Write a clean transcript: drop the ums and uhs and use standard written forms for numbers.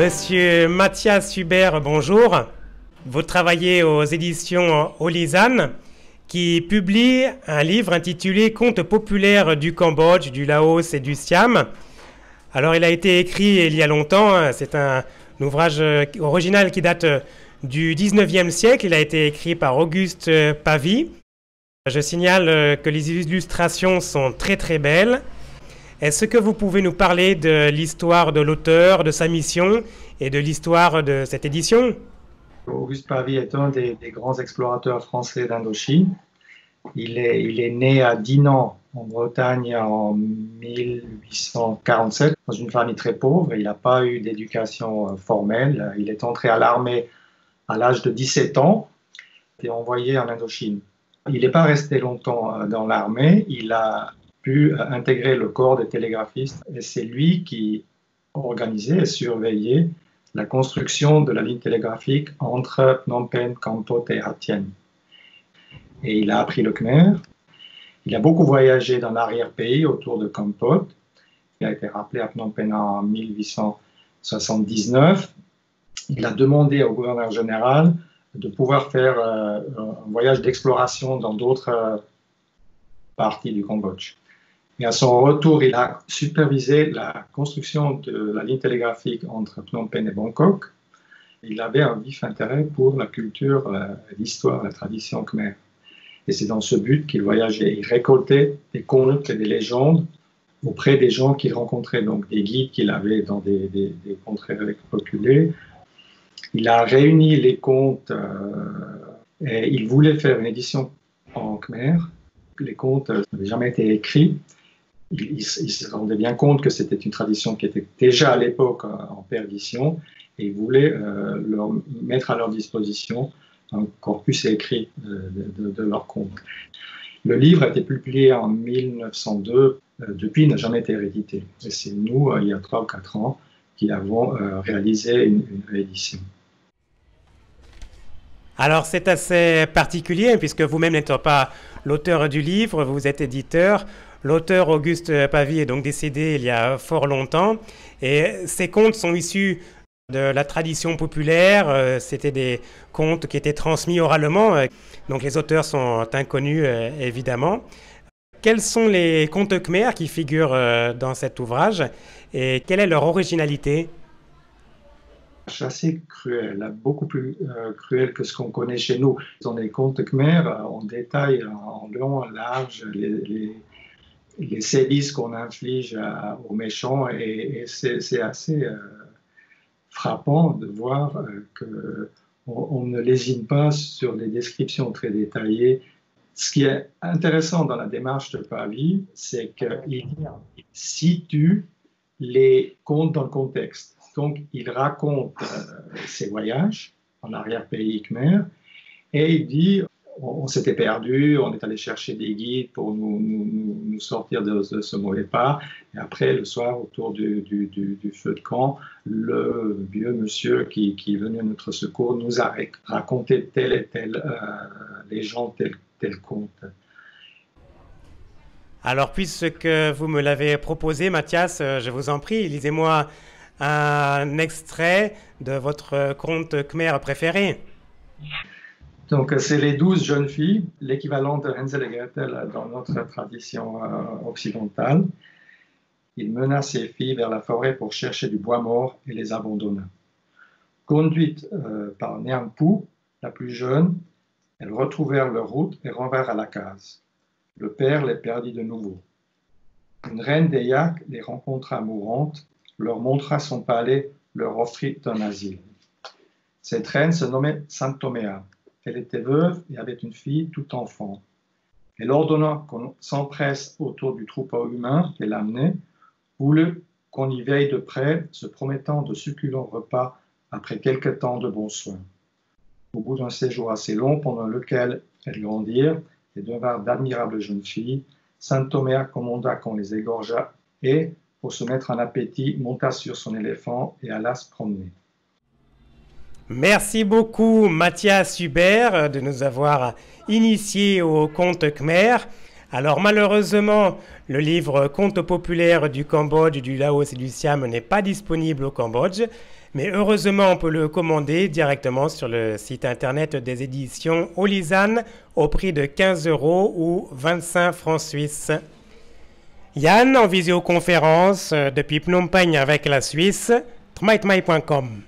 Monsieur Mathias Hubert, bonjour. Vous travaillez aux éditions Olizan, qui publie un livre intitulé Contes populaires du Cambodge, du Laos et du Siam. Alors, il a été écrit il y a longtemps. C'est un ouvrage original qui date du 19e siècle. Il a été écrit par Auguste Pavie. Je signale que les illustrations sont très très belles. Est-ce que vous pouvez nous parler de l'histoire de l'auteur, de sa mission et de l'histoire de cette édition ? Auguste Pavie est un des grands explorateurs français d'Indochine. Il est né à Dinan, en Bretagne, en 1847, dans une famille très pauvre. Il n'a pas eu d'éducation formelle. Il est entré à l'armée à l'âge de 17 ans et envoyé en Indochine. Il n'est pas resté longtemps dans l'armée. Il a pu intégrer le corps des télégraphistes et c'est lui qui organisait et surveillait la construction de la ligne télégraphique entre Phnom Penh, Kampot et Hatien. Et il a appris le khmer. Il a beaucoup voyagé dans l'arrière-pays autour de Kampot. Il a été rappelé à Phnom Penh en 1879. Il a demandé au gouverneur général de pouvoir faire un voyage d'exploration dans d'autres parties du Cambodge. Et à son retour, il a supervisé la construction de la ligne télégraphique entre Phnom Penh et Bangkok. Il avait un vif intérêt pour la culture, l'histoire, la tradition khmer. Et c'est dans ce but qu'il voyageait. Il récoltait des contes et des légendes auprès des gens qu'il rencontrait, donc des guides qu'il avait dans des contrées reculées. Il a réuni les contes et il voulait faire une édition en khmer. Les contes n'avaient jamais été écrits. Il se rendait bien compte que c'était une tradition qui était déjà à l'époque en perdition et il voulait leur mettre à leur disposition un corpus écrit de leurs contes. Le livre a été publié en 1902, depuis il n'a jamais été réédité. Et c'est nous, il y a 3 ou 4 ans, qui avons réalisé une réédition. Alors c'est assez particulier puisque vous-même n'étant pas l'auteur du livre, vous êtes éditeur. L'auteur Auguste Pavie est donc décédé il y a fort longtemps et ces contes sont issus de la tradition populaire. C'était des contes qui étaient transmis oralement, donc les auteurs sont inconnus évidemment. Quels sont les contes khmer qui figurent dans cet ouvrage et quelle est leur originalité ? C'est assez cruel, beaucoup plus cruel que ce qu'on connaît chez nous. Dans les contes khmer, on détaille en long, en large les sévices qu'on inflige aux méchants et c'est assez frappant de voir qu'on ne lésine pas sur les descriptions très détaillées. Ce qui est intéressant dans la démarche de Pavie, c'est qu'il situe les contes dans le contexte. Donc, il raconte ses voyages en arrière-pays khmer et il dit on s'était perdu, on est allé chercher des guides pour nous sortir de ce mauvais pas. Et après, le soir, autour du feu de camp, le vieux monsieur qui est venu à notre secours nous a raconté telle et telle légende, tel conte. Alors, puisque vous me l'avez proposé, Mathias, je vous en prie, lisez-moi un extrait de votre conte khmer préféré. Donc, c'est les 12 jeunes filles, l'équivalent de Hansel et Gretel dans notre tradition occidentale. Il mena ses filles vers la forêt pour chercher du bois mort et les abandonna. Conduites par Niang Pu, la plus jeune, elles retrouvèrent leur route et revinrent à la case. Le père les perdit de nouveau. Une reine des Yaks les rencontra mourantes, leur montra son palais, leur offrit un asile. Cette reine se nommait Santomea. Elle était veuve et avait une fille tout enfant. Elle ordonna qu'on s'empresse autour du troupeau humain qu'elle amenait, voulut qu'on y veille de près, se promettant de succulents repas après quelque temps de bons soins. Au bout d'un séjour assez long, pendant lequel elles grandirent et devinrent d'admirables jeunes filles, Santomea commanda qu'on les égorgeât et, pour se mettre en appétit, monta sur son éléphant et alla se promener. Merci beaucoup Mathias Hubert de nous avoir initiés au conte khmer. Alors malheureusement, le livre Contes populaires du Cambodge, du Laos et du Siam n'est pas disponible au Cambodge, mais heureusement on peut le commander directement sur le site internet des éditions Olizan au prix de 15 € ou 25 francs suisses. Yann en visioconférence depuis Phnom Penh avec la Suisse, tmaitmai.com.